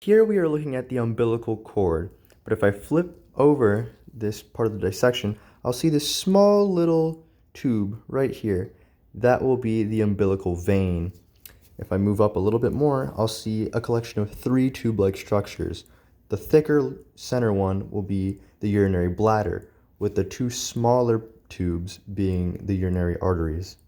Here we are looking at the umbilical cord, but if I flip over this part of the dissection, I'll see this small little tube right here. That will be the umbilical vein. If I move up a little bit more, I'll see a collection of 3 tube-like structures. The thicker center one will be the urinary bladder, with the 2 smaller tubes being the urinary arteries.